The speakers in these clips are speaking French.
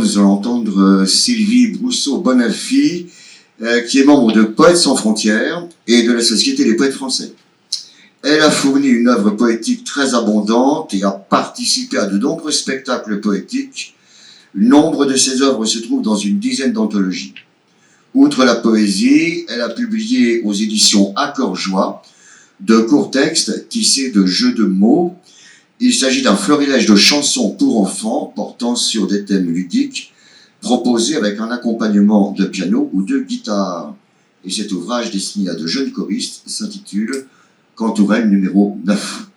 nous allons entendre Sylvie Brousseau-Bonalfi, qui est membre de Poètes sans frontières et de la Société des poètes français. Elle a fourni une œuvre poétique très abondante et a participé à de nombreux spectacles poétiques. Nombre de ses œuvres se trouvent dans une dizaine d'anthologies. Outre la poésie, elle a publié aux éditions Accord-Joie de courts textes tissés de jeux de mots. Il s'agit d'un florilège de chansons pour enfants portant sur des thèmes ludiques, proposés avec un accompagnement de piano ou de guitare. Et cet ouvrage destiné à de jeunes choristes s'intitule Cantourelle numéro 9.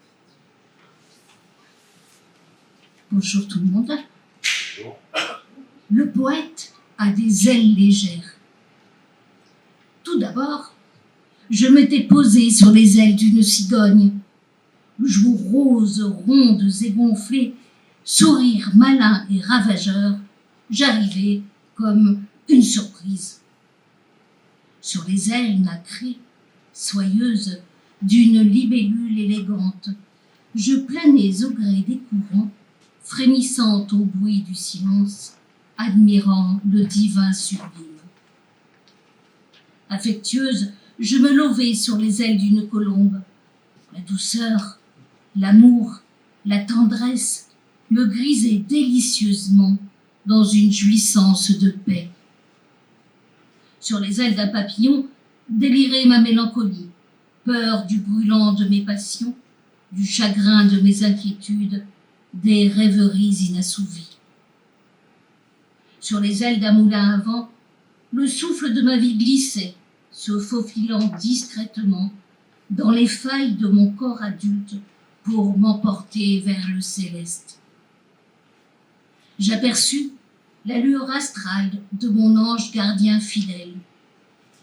Bonjour tout le monde. Le poète a des ailes légères. Tout d'abord, je m'étais posée sur les ailes d'une cigogne. Joues roses, rondes et gonflées, sourire malin et ravageur, j'arrivais comme une surprise. Sur les ailes nacrées, soyeuses, d'une libellule élégante, je planais au gré des courants, frémissant au bruit du silence, admirant le divin sublime. Affectueuse, je me levais sur les ailes d'une colombe. La douceur, l'amour, la tendresse me grisaient délicieusement dans une jouissance de paix. Sur les ailes d'un papillon délirait ma mélancolie, peur du brûlant de mes passions, du chagrin de mes inquiétudes, des rêveries inassouvies. Sur les ailes d'un moulin à vent, le souffle de ma vie glissait, se faufilant discrètement dans les failles de mon corps adulte pour m'emporter vers le céleste. J'aperçus la lueur astrale de mon ange gardien fidèle.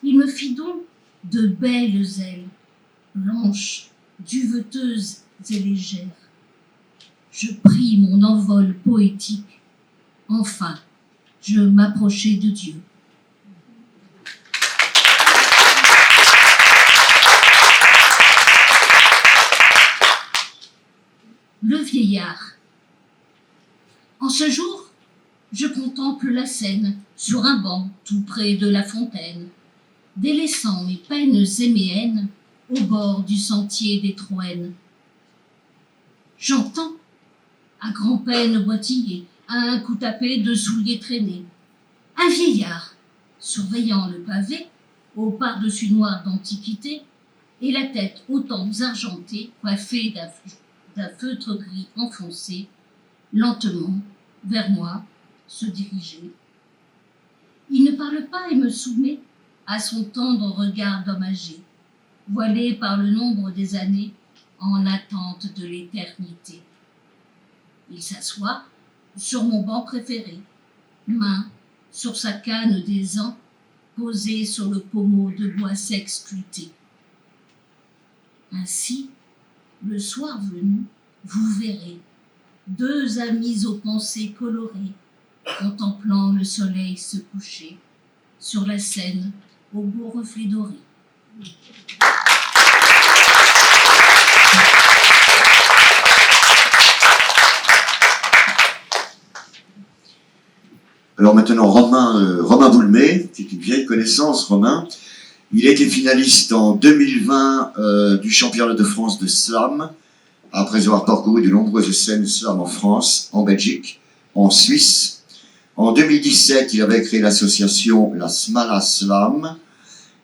Il me fit donc de belles ailes, blanches, duveteuses et légères. Je pris mon envol poétique. Enfin, je m'approchai de Dieu. Le vieillard. En ce jour, je contemple la Seine sur un banc tout près de la fontaine, délaissant mes peines et mes haines au bord du sentier des Troènes. J'entends, à grand-peine boitiller, à un coup tapé de souliers traînés, un vieillard surveillant le pavé au pardessus noir d'antiquité et la tête aux tempes argentées coiffée d'un feutre gris enfoncé, lentement, vers moi, se diriger. Il ne parle pas et me soumet à son tendre regard d'homme âgé, voilé par le nombre des années en attente de l'éternité. Il s'assoit sur mon banc préféré, main sur sa canne des ans, posée sur le pommeau de bois sec sculpté. Ainsi, le soir venu, vous verrez deux amis aux pensées colorées, contemplant le soleil se coucher sur la Seine au beau reflet doré. Alors maintenant, Romain Boulmé, qui est une vieille connaissance, Romain. Il a été finaliste en 2020 du championnat de France de slam, après avoir parcouru de nombreuses scènes slam en France, en Belgique, en Suisse. En 2017, il avait créé l'association La Smala Slam.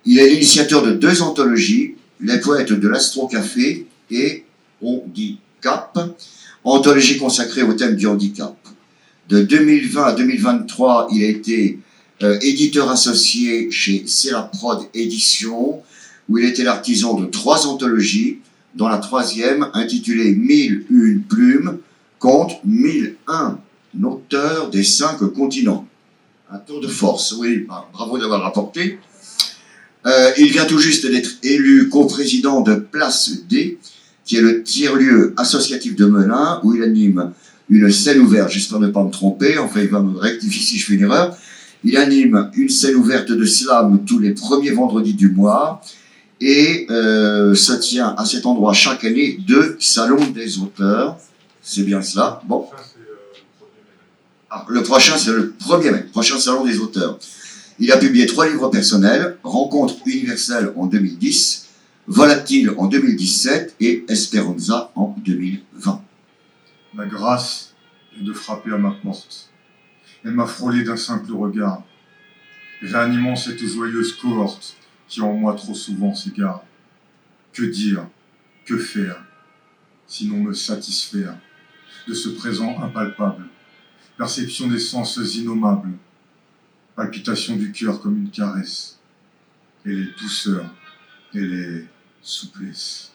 Il est l'initiateur de 2 anthologies, Les poètes de l'Astro-Café et Handicap, anthologie consacrée au thème du handicap. De 2020 à 2023, il a été éditeur associé chez Celaprod Éditions, où il était l'artisan de 3 anthologies, dont la 3e, intitulée 1001 plumes, compte 1001 auteurs des 5 continents. Un tour de force, oui, bravo d'avoir rapporté. Il vient tout juste d'être élu coprésident de Place D, qui est le tiers-lieu associatif de Melun, où il anime une scène ouverte, j'espère ne pas me tromper, enfin il va me rectifier si je fais une erreur. Il anime une scène ouverte de slam tous les premiers vendredis du mois et se tient à cet endroit chaque année 2 salons des auteurs. C'est bien cela. Bon. Alors, le prochain, c'est le premier mai, prochain salon des auteurs. Il a publié 3 livres personnels, Rencontre universelle en 2010, Volatile en 2017 et Esperanza en 2020. Ma grâce est de frapper à ma porte. Elle m'a frôlé d'un simple regard, réanimant cette joyeuse cohorte qui en moi trop souvent s'égare. Que dire, que faire, sinon me satisfaire de ce présent impalpable, perception des sens innommables, palpitation du cœur comme une caresse. Elle est douceur, elle est souplesse.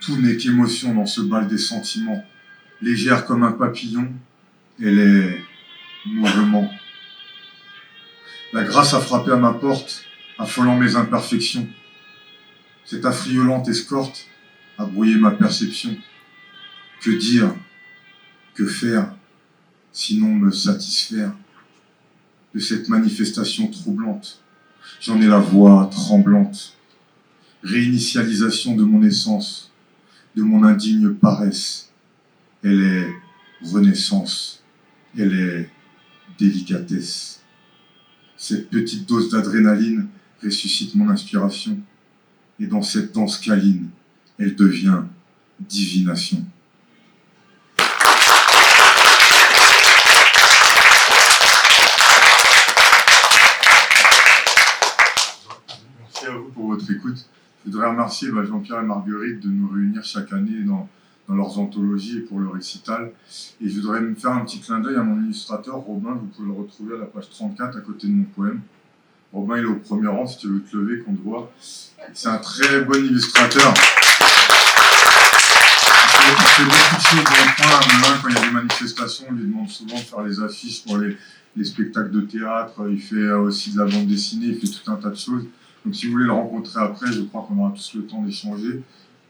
Tout n'est qu'émotion dans ce bal des sentiments, légère comme un papillon, elle est mouvement. La grâce a frappé à ma porte, affolant mes imperfections. Cette affriolante escorte a brouillé ma perception. Que dire, que faire, sinon me satisfaire de cette manifestation troublante. J'en ai la voix tremblante. Réinitialisation de mon essence, de mon indigne paresse. Elle est renaissance, elle est délicatesse. Cette petite dose d'adrénaline ressuscite mon inspiration. Et dans cette danse câline, elle devient divination. Merci à vous pour votre écoute. Je voudrais remercier Jean-Pierre et Marguerite de nous réunir chaque année dans leurs anthologies et pour le récital. Et je voudrais me faire un petit clin d'œil à mon illustrateur, Robin. Vous pouvez le retrouver à la page 34 à côté de mon poème. Robin, il est au premier rang, si tu veux te lever, qu'on te voit. C'est un très bon illustrateur. Il fait beaucoup de choses dans le coin à Melun. Quand il y a des manifestations, on lui demande souvent de faire les affiches pour les spectacles de théâtre. Il fait aussi de la bande dessinée, il fait tout un tas de choses. Donc si vous voulez le rencontrer après, je crois qu'on aura tous le temps d'échanger.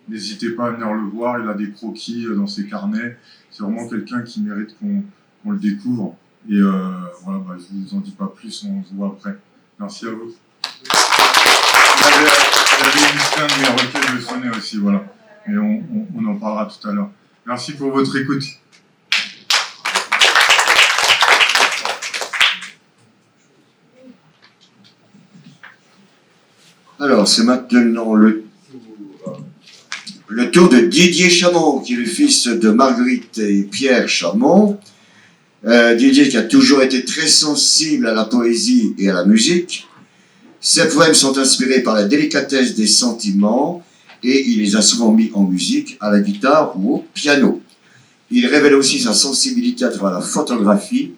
N'hésitez pas à venir le voir, il a des croquis dans ses carnets. C'est vraiment quelqu'un qui mérite qu'on le découvre. Et voilà, je ne vous en dis pas plus, on se voit après. Merci à vous. Il y avait Justin de mes requêtes de sonner aussi, voilà. Mais on en parlera tout à l'heure. Merci pour votre écoute. Alors, c'est maintenant le tour de Didier Chamon, qui est le fils de Marguerite et Pierre Chamon. Didier qui a toujours été très sensible à la poésie et à la musique. Ses poèmes sont inspirés par la délicatesse des sentiments et il les a souvent mis en musique, à la guitare ou au piano. Il révèle aussi sa sensibilité à travers la photographie.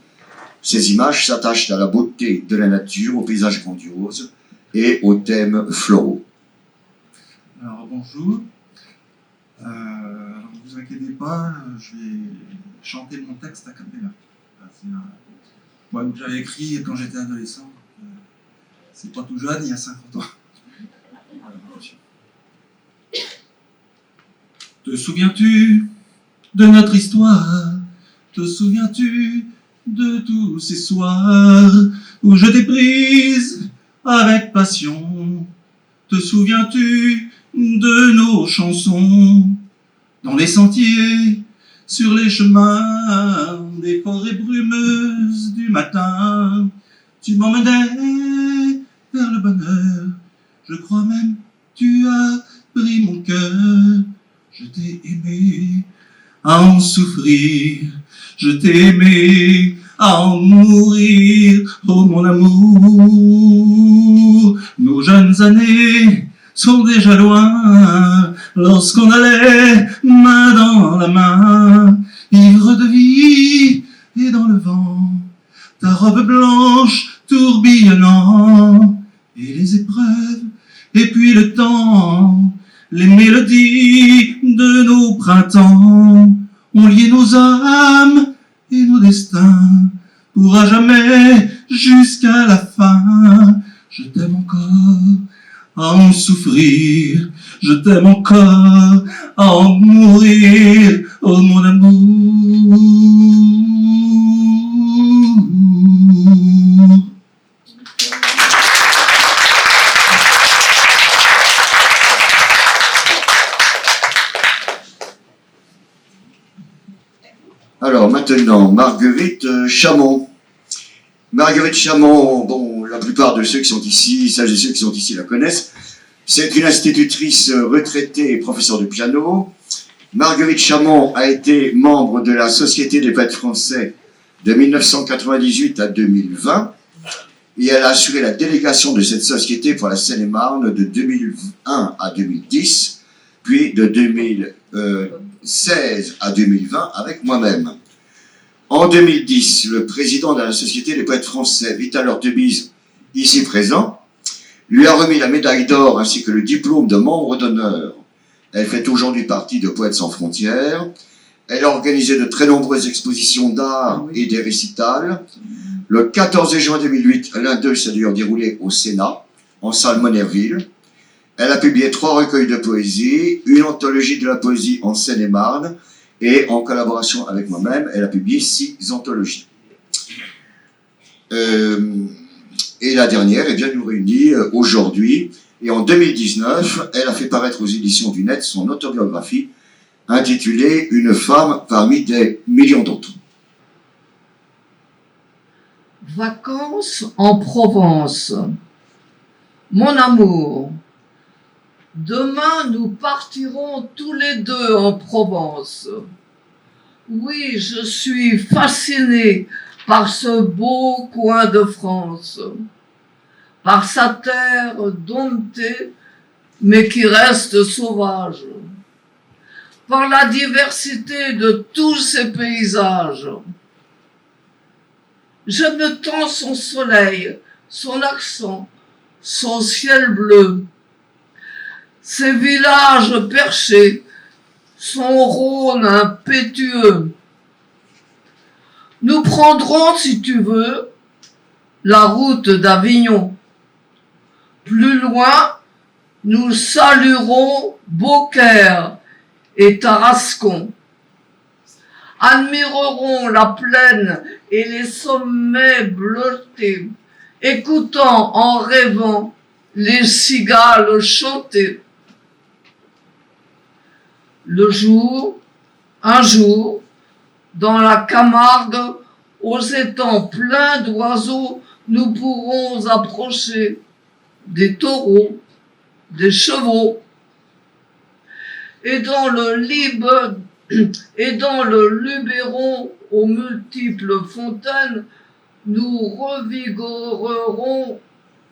Ses images s'attachent à la beauté de la nature, aux paysages grandioses et aux thèmes floraux. Alors bonjour. Ne vous inquiétez pas, je vais chanter mon texte à cappella. C'est un poème que j'avais écrit quand j'étais adolescent. C'est pas tout jeune, il y a 50 ans. Te souviens-tu de notre histoire? Te souviens-tu de tous ces soirs où je t'ai prise avec passion? Te souviens-tu de nos chansons dans les sentiers, sur les chemins des forêts brumeuses du matin? Tu m'emmenais vers le bonheur, je crois même tu as pris mon cœur. Je t'ai aimé à en souffrir, je t'ai aimé à en mourir, oh mon amour. Nos jeunes années sont déjà loin, lorsqu'on allait main dans la main, ivre de vie et dans le vent, ta robe blanche tourbillonnant, et les épreuves, et puis le temps, les mélodies de nos printemps ont lié nos âmes et nos destins pour à jamais jusqu'à la fin. Je t'aime encore à en souffrir, je t'aime encore à en mourir, oh mon amour. Alors, maintenant, maintenant Marguerite Chamon. Marguerite Chamon, bon, la plupart de ceux qui sont ici, celles et ceux qui sont ici la connaissent. C'est une institutrice retraitée et professeure de piano. Marguerite Chamon a été membre de la Société des poètes français de 1998 à 2020 et elle a assuré la délégation de cette société pour la Seine-et-Marne de 2001 à 2010, puis de 2016 à 2020 avec moi-même. En 2010, le président de la Société des poètes français, Vital Ortebise, ici présent, lui a remis la médaille d'or ainsi que le diplôme de membre d'honneur. Elle fait aujourd'hui partie de Poètes sans frontières. Elle a organisé de très nombreuses expositions d'art et des récitals. Le 14 juin 2008, l'un d'eux s'est d'ailleurs déroulé au Sénat, en salle Monerville. Elle a publié 3 recueils de poésie, une anthologie de la poésie en Seine-et-Marne, et en collaboration avec moi-même, elle a publié 6 anthologies. Et la dernière, eh bien, nous réunit aujourd'hui. Et en 2019, elle a fait paraître aux éditions du Net son autobiographie intitulée « Une femme parmi des millions d'autres ». Vacances en Provence. Mon amour, demain nous partirons tous les deux en Provence. Oui, je suis fascinée par ce beau coin de France, par sa terre domptée, mais qui reste sauvage, par la diversité de tous ses paysages. J'aime tant son soleil, son accent, son ciel bleu, ses villages perchés, son Rhône impétueux. Nous prendrons, si tu veux, la route d'Avignon. Plus loin, nous saluerons Beaucaire et Tarascon. Admirerons la plaine et les sommets bleutés, écoutant en rêvant les cigales chanter. Un jour, dans la Camargue, aux étangs pleins d'oiseaux, nous pourrons approcher des taureaux, des chevaux. Et dans le Luberon, aux multiples fontaines, nous revigorerons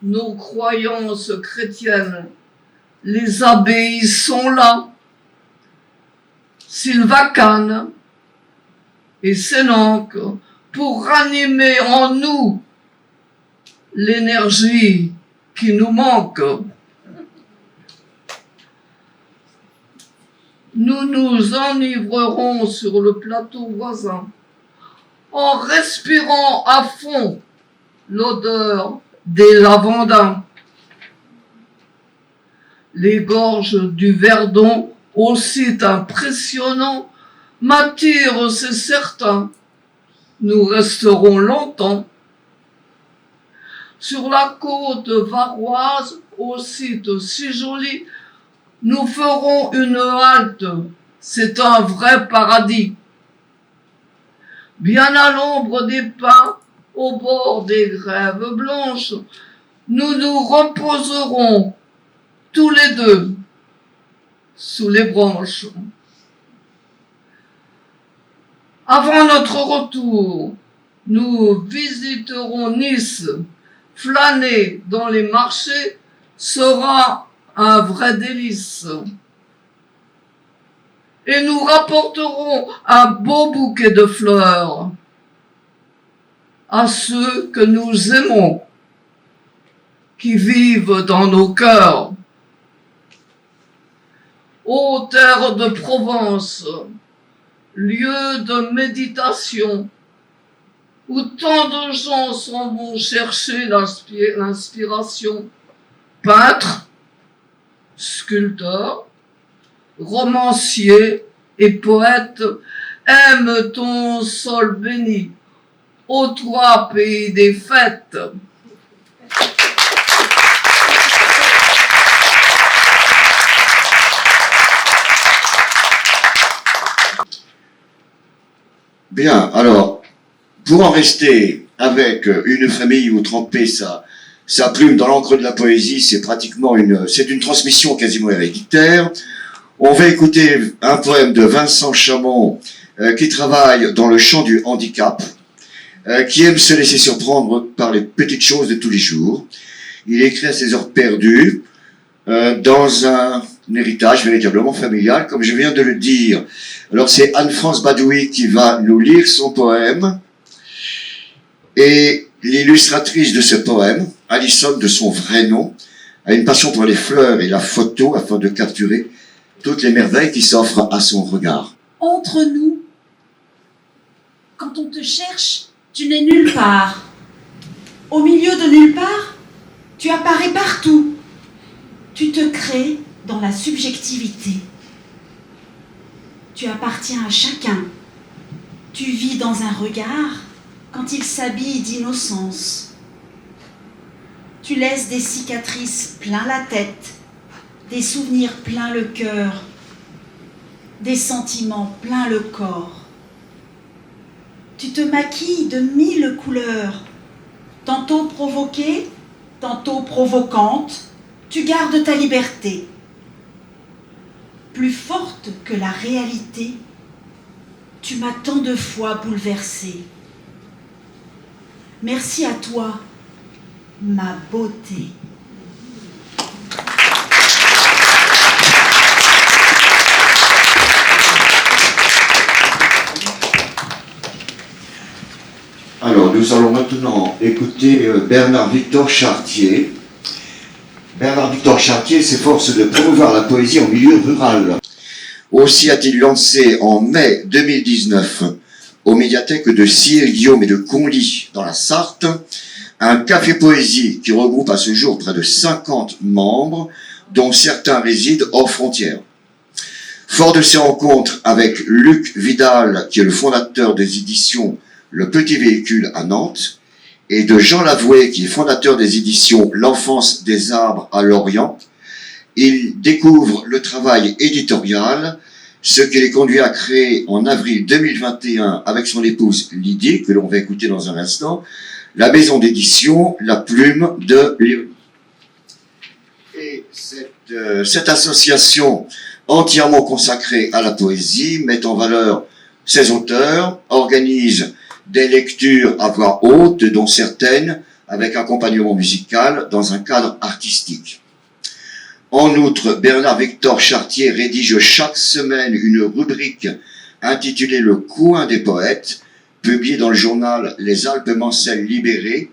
nos croyances chrétiennes. Les abbayes sont là, Sylvacane et Sénanque, pour ranimer en nous l'énergie qui nous manque. Nous nous enivrerons sur le plateau voisin en respirant à fond l'odeur des lavandins. Les gorges du Verdon, aussi impressionnant, m'attirent, c'est certain. Nous resterons longtemps. Sur la côte varoise, au site si joli, nous ferons une halte. C'est un vrai paradis. Bien à l'ombre des pins, au bord des grèves blanches, nous nous reposerons tous les deux sous les branches. Avant notre retour, nous visiterons Nice. Flâner dans les marchés sera un vrai délice. Et nous rapporterons un beau bouquet de fleurs à ceux que nous aimons, qui vivent dans nos cœurs. Ô terre de Provence, lieu de méditation, où tant de gens s'en vont chercher l'inspiration. Peintres, sculpteurs, romanciers et poètes, aime ton sol béni, ô toi pays des fêtes. Bien, alors, pour en rester avec une famille où tremper sa plume dans l'encre de la poésie, c'est une transmission quasiment héréditaire. On va écouter un poème de Vincent Chamon qui travaille dans le champ du handicap, qui aime se laisser surprendre par les petites choses de tous les jours. Il écrit à ses heures perdues dans un héritage véritablement familial, comme je viens de le dire. Alors c'est Anne-France Badoui qui va nous lire son poème, et l'illustratrice de ce poème, Alison de son vrai nom, a une passion pour les fleurs et la photo afin de capturer toutes les merveilles qui s'offrent à son regard. Entre nous, quand on te cherche, tu n'es nulle part. Au milieu de nulle part, tu apparais partout. Tu te crées dans la subjectivité. Tu appartiens à chacun. Tu vis dans un regard quand il s'habille d'innocence. Tu laisses des cicatrices plein la tête, des souvenirs plein le cœur, des sentiments plein le corps. Tu te maquilles de 1000 couleurs, tantôt provoquée, tantôt provocante, tu gardes ta liberté. Plus forte que la réalité, tu m'as tant de fois bouleversée. Merci à toi, ma beauté. Alors, nous allons maintenant écouter Bernard-Victor Chartier. Bernard-Victor Chartier s'efforce de promouvoir la poésie en milieu rural. Aussi a-t-il lancé en mai 2019, aux médiathèques de Sire, Guillaume et de Conly, dans la Sarthe, un café poésie qui regroupe à ce jour près de 50 membres, dont certains résident hors frontières. Fort de ses rencontres avec Luc Vidal, qui est le fondateur des éditions Le Petit Véhicule à Nantes, et de Jean Lavoué, qui est fondateur des éditions L'Enfance des Arbres à Lorient, il découvre le travail éditorial, ce qui les conduit à créer en avril 2021, avec son épouse Lydie, que l'on va écouter dans un instant, la maison d'édition La Plume de Léonie. Et cette association entièrement consacrée à la poésie met en valeur ses auteurs, organise des lectures à voix haute, dont certaines avec accompagnement musical dans un cadre artistique. En outre, Bernard-Victor Chartier rédige chaque semaine une rubrique intitulée Le Coin des poètes, publiée dans le journal Les Alpes Mancelles Libérées,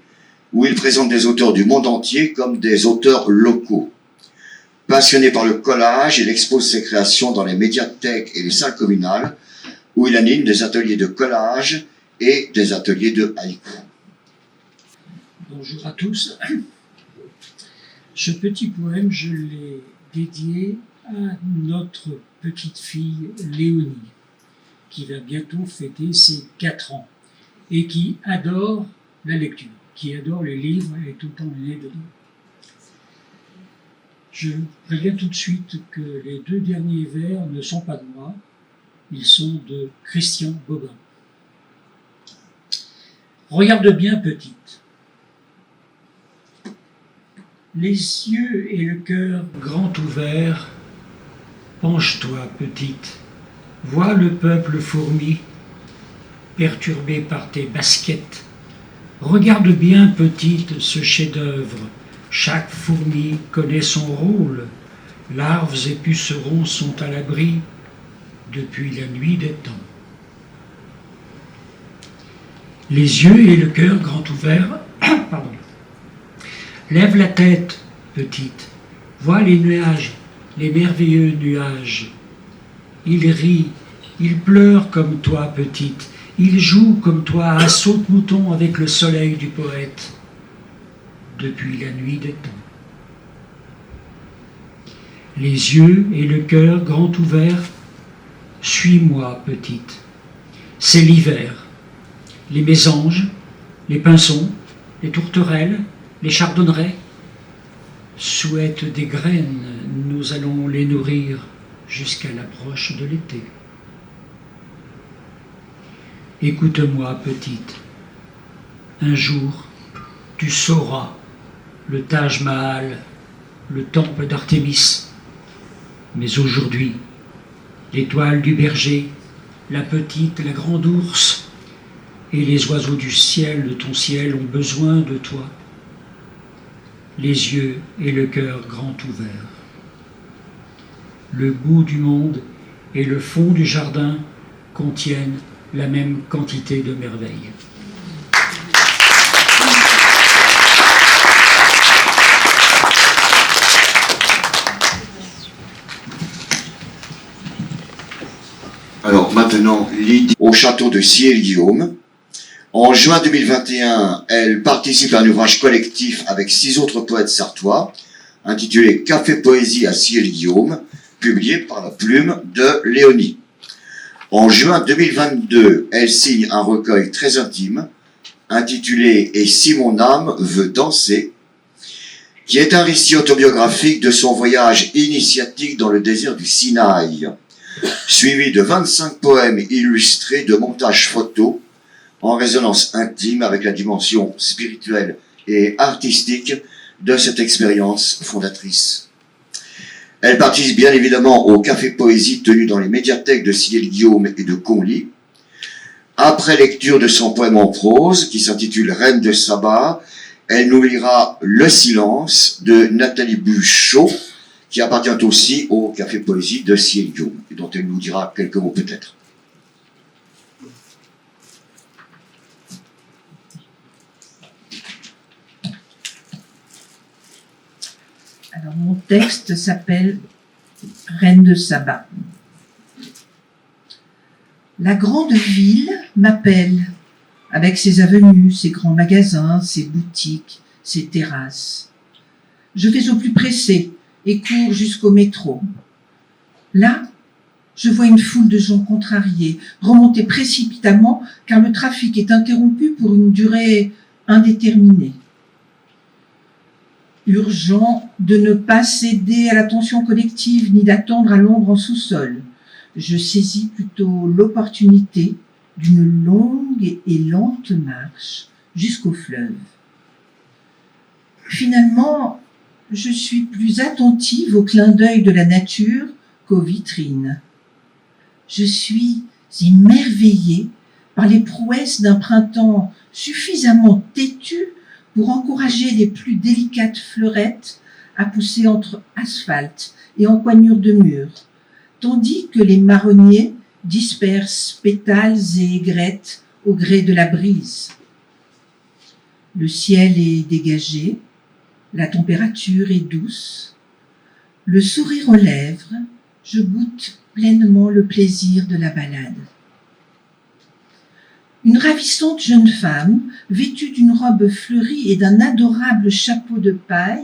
où il présente des auteurs du monde entier comme des auteurs locaux. Passionné par le collage, il expose ses créations dans les médiathèques et les salles communales, où il anime des ateliers de collage et des ateliers de haïku. Bonjour à tous. Ce petit poème, je l'ai dédié à notre petite fille Léonie, qui va bientôt fêter ses 4 ans et qui adore la lecture, qui adore les livres, elle est tout le temps née dedans. Je vous préviens tout de suite que les 2 derniers vers ne sont pas de moi, ils sont de Christian Bobin. Regarde bien, petite. Les yeux et le cœur grand ouverts, penche-toi, petite. Vois le peuple fourmi, perturbé par tes baskets. Regarde bien, petite, ce chef-d'œuvre. Chaque fourmi connaît son rôle. Larves et pucerons sont à l'abri depuis la nuit des temps. Les yeux et le cœur grand ouverts, pardon. Lève la tête, petite. Vois les nuages, les merveilleux nuages. Il rit, il pleure comme toi, petite. Il joue comme toi à saute-mouton avec le soleil du poète depuis la nuit des temps. Les yeux et le cœur grand ouverts, suis-moi, petite. C'est l'hiver. Les mésanges, les pinsons, les tourterelles, les chardonnerets souhaitent des graines, nous allons les nourrir jusqu'à l'approche de l'été. Écoute-moi, petite. Un jour, tu sauras le Taj Mahal, le temple d'Artémis. Mais aujourd'hui, l'étoile du berger, la petite, la grande ours et les oiseaux du ciel de ton ciel ont besoin de toi. Les yeux et le cœur grand ouverts. Le bout du monde et le fond du jardin contiennent la même quantité de merveilles. Alors maintenant, Lydie au château de Ciel-Guillaume. En juin 2021, elle participe à un ouvrage collectif avec 6 autres poètes sartois, intitulé Café Poésie à Ciel-Guillaume, publié par la plume de Léonie. En juin 2022, elle signe un recueil très intime, intitulé « Et si mon âme veut danser », qui est un récit autobiographique de son voyage initiatique dans le désert du Sinaï, suivi de 25 poèmes illustrés de montages photos en résonance intime avec la dimension spirituelle et artistique de cette expérience fondatrice. Elle participe bien évidemment au Café Poésie tenu dans les médiathèques de Ciel-Guillaume et de Conly. Après lecture de son poème en prose, qui s'intitule Reine de Saba, elle nous lira Le silence de Nathalie Buchot, qui appartient aussi au Café Poésie de Ciel-Guillaume, et dont elle nous dira quelques mots peut-être. Alors, mon texte s'appelle Reine de Saba. La grande ville m'appelle, avec ses avenues, ses grands magasins, ses boutiques, ses terrasses. Je vais au plus pressé et cours jusqu'au métro. Là, je vois une foule de gens contrariés, remonter précipitamment car le trafic est interrompu pour une durée indéterminée. Urgent de ne pas céder à la tension collective ni d'attendre à l'ombre en sous-sol. Je saisis plutôt l'opportunité d'une longue et lente marche jusqu'au fleuve. Finalement, je suis plus attentive au clin d'œil de la nature qu'aux vitrines. Je suis émerveillée par les prouesses d'un printemps suffisamment têtu pour encourager les plus délicates fleurettes à pousser entre asphalte et encoignure de murs, tandis que les marronniers dispersent pétales et aigrettes au gré de la brise. Le ciel est dégagé, la température est douce, le sourire aux lèvres, je goûte pleinement le plaisir de la balade. Une ravissante jeune femme, vêtue d'une robe fleurie et d'un adorable chapeau de paille,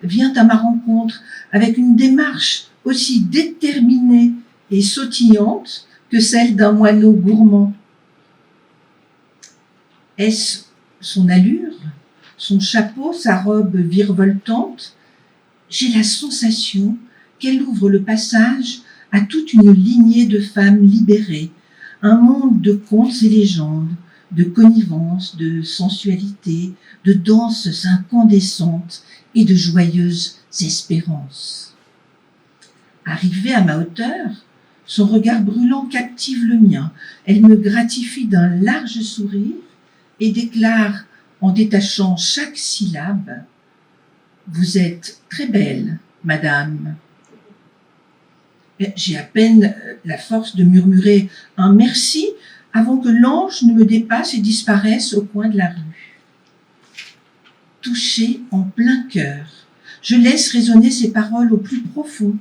vient à ma rencontre avec une démarche aussi déterminée et sautillante que celle d'un moineau gourmand. Est-ce son allure, son chapeau, sa robe virevoltante? J'ai la sensation qu'elle ouvre le passage à toute une lignée de femmes libérées, un monde de contes et légendes, de connivence, de sensualité, de danses incandescentes et de joyeuses espérances. Arrivée à ma hauteur, son regard brûlant captive le mien. Elle me gratifie d'un large sourire et déclare, en détachant chaque syllabe, « Vous êtes très belle, madame. » J'ai à peine la force de murmurer un merci avant que l'ange ne me dépasse et disparaisse au coin de la rue. Touchée en plein cœur, je laisse résonner ces paroles au plus profond,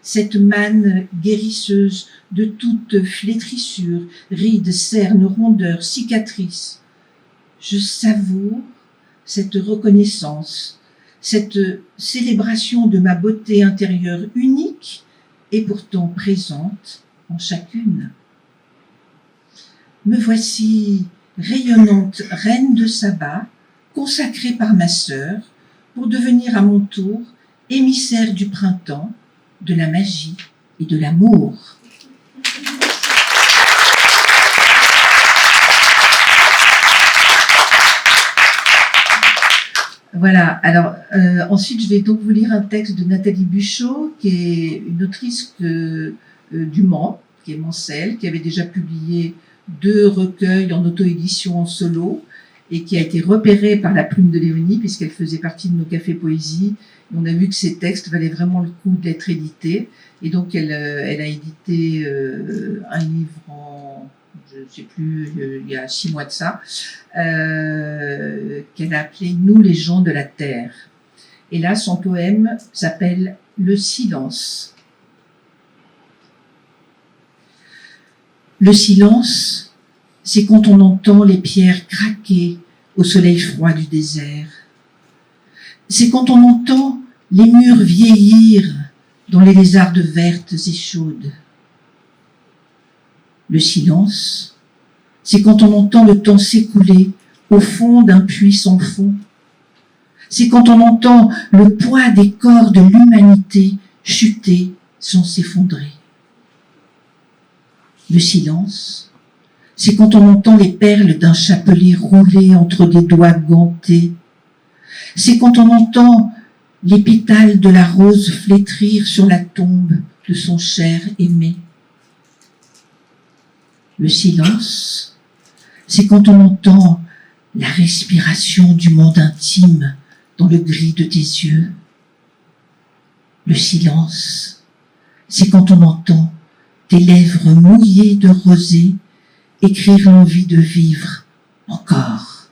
cette manne guérisseuse de toute flétrissure, rides, cernes, rondeurs, cicatrices. Je savoure cette reconnaissance, cette célébration de ma beauté intérieure unique et pourtant présente en chacune. Me voici rayonnante reine de Saba, consacrée par ma sœur, pour devenir à mon tour émissaire du printemps, de la magie et de l'amour. Voilà, alors ensuite je vais donc vous lire un texte de Nathalie Buchot, qui est une autrice du Mans, qui est mancelle, qui avait déjà publié 2 recueils en auto-édition en solo, et qui a été repérée par la Plume de Léonie, puisqu'elle faisait partie de nos cafés poésie. On a vu que ces textes valaient vraiment le coup d'être édités, et donc elle a édité un livre en, je ne sais plus, il y a 6 mois de ça, qu'elle a appelé « Nous les gens de la terre ». Et là, son poème s'appelle « Le silence ». Le silence, c'est quand on entend les pierres craquer au soleil froid du désert. C'est quand on entend les murs vieillir dans les lézardes vertes et chaudes. Le silence, c'est quand on entend le temps s'écouler au fond d'un puits sans fond. C'est quand on entend le poids des corps de l'humanité chuter sans s'effondrer. Le silence, c'est quand on entend les perles d'un chapelet rouler entre des doigts gantés. C'est quand on entend les pétales de la rose flétrir sur la tombe de son cher aimé. Le silence, c'est quand on entend la respiration du monde intime dans le gris de tes yeux. Le silence, c'est quand on entend tes lèvres mouillées de rosée écrire l'envie de vivre encore.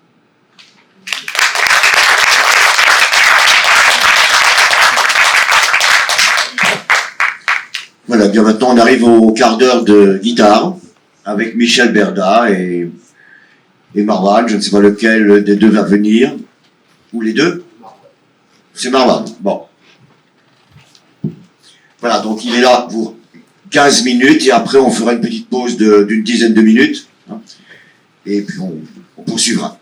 Voilà, bien maintenant on arrive au quart d'heure de guitare avec Michel Berda et Marwan, je ne sais pas lequel des deux va venir. Ou les deux? C'est Marwan, bon. Voilà, donc il est là pour 15 minutes et après on fera une petite pause d'une dizaine de minutes. Hein, et puis on poursuivra.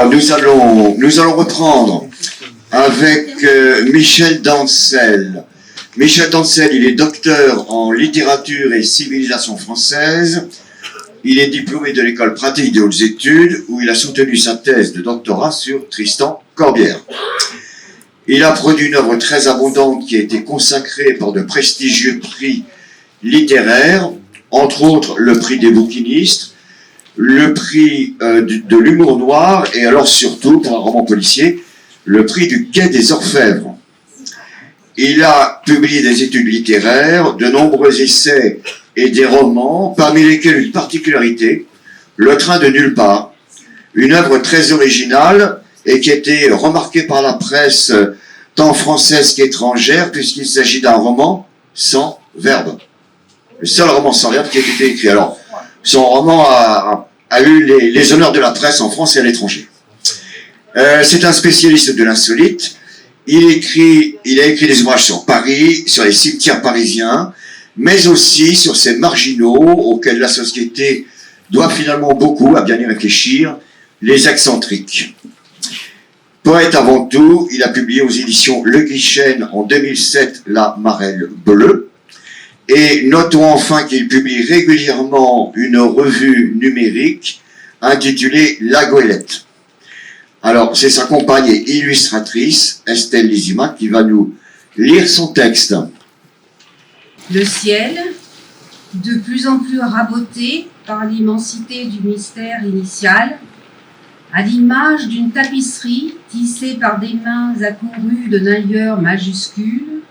Alors nous allons reprendre avec Michel d'Ancel. Michel d'Ancel, il est docteur en littérature et civilisation française. Il est diplômé de l'école pratique des hautes études où il a soutenu sa thèse de doctorat sur Tristan Corbière. Il a produit une œuvre très abondante qui a été consacrée par de prestigieux prix littéraires, entre autres le prix des bouquinistes, le prix de l'humour noir et alors surtout, pour un roman policier, le prix du Quai des Orfèvres. Il a publié des études littéraires, de nombreux essais et des romans, parmi lesquels une particularité, Le Train de nulle part, une œuvre très originale et qui a été remarquée par la presse tant française qu'étrangère, puisqu'il s'agit d'un roman sans verbe. Le seul roman sans verbe qui a été écrit. Alors, son roman a eu les honneurs de la presse en France et à l'étranger. C'est un spécialiste de l'insolite. Il a écrit des ouvrages sur Paris, sur les cimetières parisiens, mais aussi sur ces marginaux auxquels la société doit finalement beaucoup, à bien y réfléchir, les excentriques. Poète avant tout, il a publié aux éditions Le Guichen en 2007 La Marelle Bleue. Et notons enfin qu'il publie régulièrement une revue numérique intitulée La Goélette. Alors, c'est sa compagne et illustratrice, Estelle Lizima, qui va nous lire son texte. Le ciel, de plus en plus raboté par l'immensité du mystère initial, à l'image d'une tapisserie tissée par des mains accourues de nailleurs majuscules,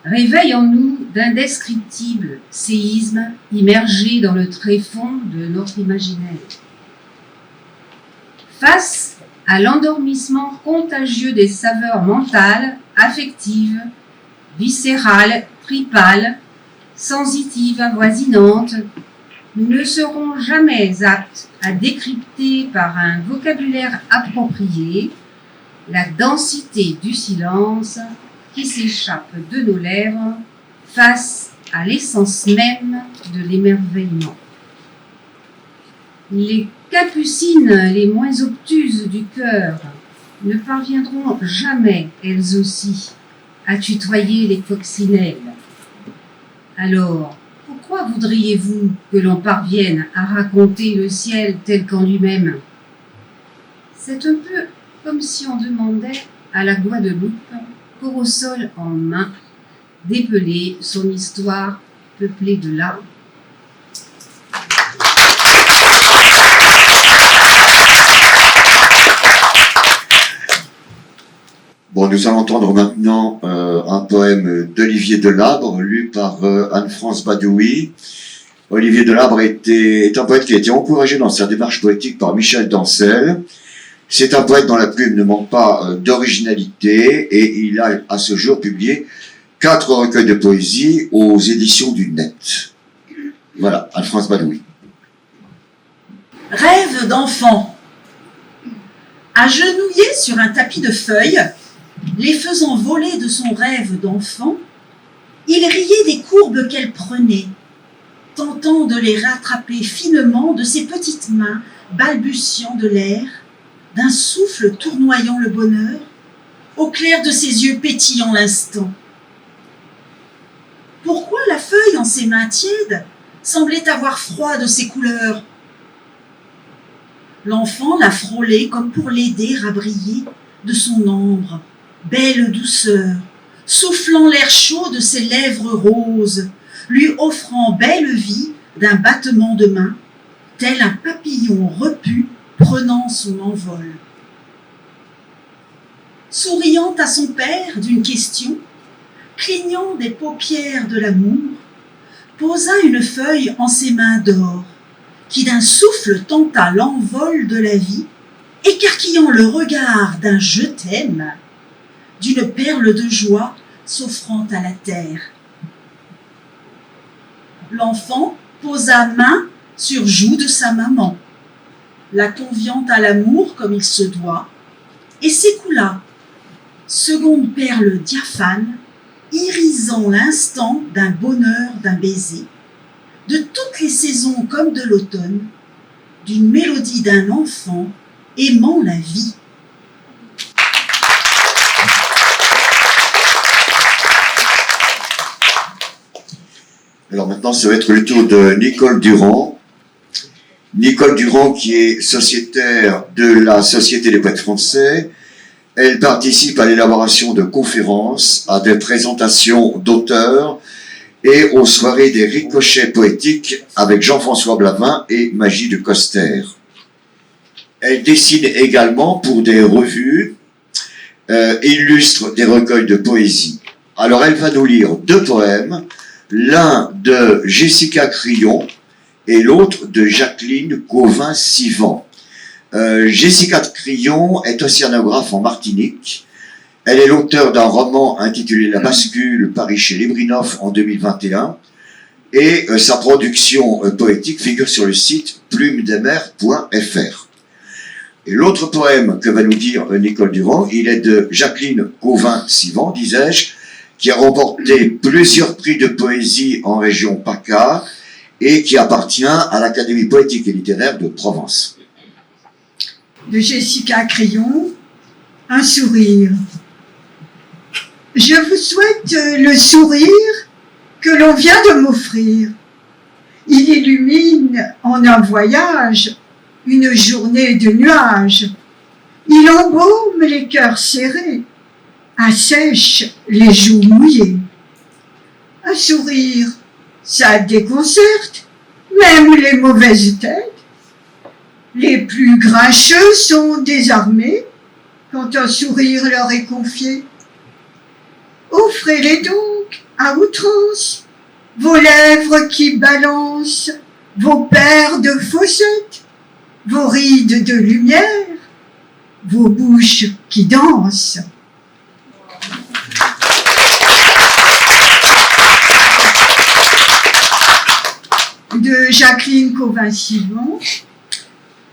réveille en nous d'indescriptibles séismes immergés dans le tréfonds de notre imaginaire. Face à l'endormissement contagieux des saveurs mentales, affectives, viscérales, tripales, sensitives, avoisinantes, nous ne serons jamais aptes à décrypter par un vocabulaire approprié la densité du silence qui s'échappe de nos lèvres face à l'essence même de l'émerveillement. Les capucines les moins obtuses du cœur ne parviendront jamais, elles aussi, à tutoyer les coccinelles. Alors, pourquoi voudriez-vous que l'on parvienne à raconter le ciel tel qu'en lui-même? C'est un peu comme si on demandait à la Guadeloupe, Corosol en main, d'épeler son histoire peuplée de larmes. Bon, nous allons entendre maintenant un poème d'Olivier Delabre, lu par Anne-France Badouri. Olivier Delabre est un poète qui a été encouragé dans sa démarche poétique par Michel d'Ancel. C'est un poète dont la plume ne manque pas d'originalité et il a à ce jour publié 4 recueils de poésie aux éditions du Net. Voilà, Anne-France Badouri. Rêve d'enfant. Agenouillé sur un tapis de feuilles, les faisant voler de son rêve d'enfant, il riait des courbes qu'elle prenait, tentant de les rattraper finement de ses petites mains balbutiant de l'air, d'un souffle tournoyant le bonheur, au clair de ses yeux pétillant l'instant. Pourquoi la feuille en ses mains tièdes semblait avoir froid de ses couleurs? L'enfant la frôlait comme pour l'aider à briller de son ombre, belle douceur, soufflant l'air chaud de ses lèvres roses, lui offrant belle vie d'un battement de main, tel un papillon repu prenant son envol. Souriant à son père d'une question, clignant des paupières de l'amour, posa une feuille en ses mains d'or, qui d'un souffle tenta l'envol de la vie, écarquillant le regard d'un « je t'aime », d'une perle de joie s'offrant à la terre. L'enfant posa main sur joue de sa maman, la conviant à l'amour comme il se doit, et s'écoula, seconde perle diaphane, irisant l'instant d'un bonheur d'un baiser, de toutes les saisons comme de l'automne, d'une mélodie d'un enfant aimant la vie. Alors maintenant, ça va être le tour de Nicole Durand. Nicole Durand, qui est sociétaire de la Société des poètes français. Elle participe à l'élaboration de conférences, à des présentations d'auteurs et aux soirées des ricochets poétiques avec Jean-François Blavin et Magie de Coster. Elle dessine également pour des revues et illustre des recueils de poésie. Alors elle va nous lire 2 poèmes, l'un de Jessica Crillon et l'autre de Jacqueline Cauvin-Sivan. Jessica Crillon est océanographe en Martinique. Elle est l'auteur d'un roman intitulé La Bascule, paru chez Librinov en 2021. Et sa production poétique figure sur le site plumesdesmers.fr. Et l'autre poème que va nous dire Nicole Durand, il est de Jacqueline Cauvin-Sivan, disais-je, qui a remporté plusieurs prix de poésie en région PACA et qui appartient à l'Académie poétique et littéraire de Provence. De Jessica Crillon, un sourire. Je vous souhaite le sourire que l'on vient de m'offrir. Il illumine en un voyage une journée de nuages. Il embaume les cœurs serrés, assèche les joues mouillées. Un sourire, ça déconcerte même les mauvaises têtes. Les plus grincheux sont désarmés quand un sourire leur est confié. Offrez-les donc à outrance, vos lèvres qui balancent, vos paires de fossettes, vos rides de lumière, vos bouches qui dansent. De Jacqueline Cauvin-Sivan,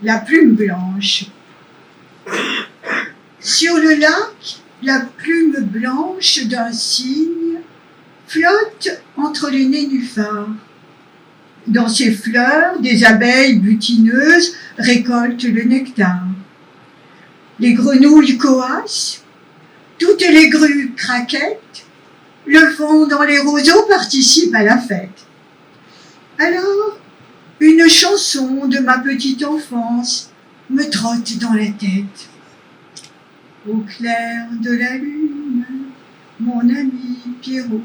La plume blanche. Sur le lac, la plume blanche d'un cygne flotte entre les nénuphars. Dans ses fleurs, des abeilles butineuses récoltent le nectar. Les grenouilles coassent, toutes les grues craquettent, le vent dans les roseaux participe à la fête. Alors, une chanson de ma petite enfance me trotte dans la tête. Au clair de la lune, mon ami Pierrot,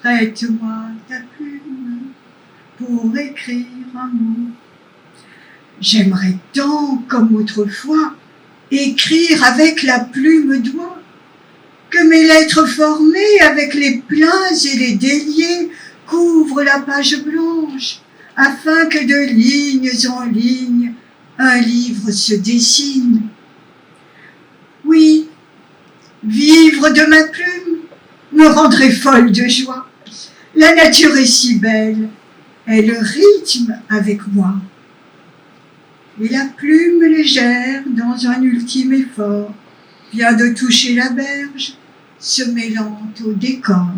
prête-moi ta plume pour écrire un mot. J'aimerais tant, comme autrefois, écrire avec la plume d'oie, que mes lettres formées avec les pleins et les déliés couvrent la page blanche, afin que de lignes en lignes, un livre se dessine. Oui, vivre de ma plume me rendrait folle de joie. La nature est si belle, elle rythme avec moi. Et la plume légère, dans un ultime effort, vient de toucher la berge, se mêlant au décor.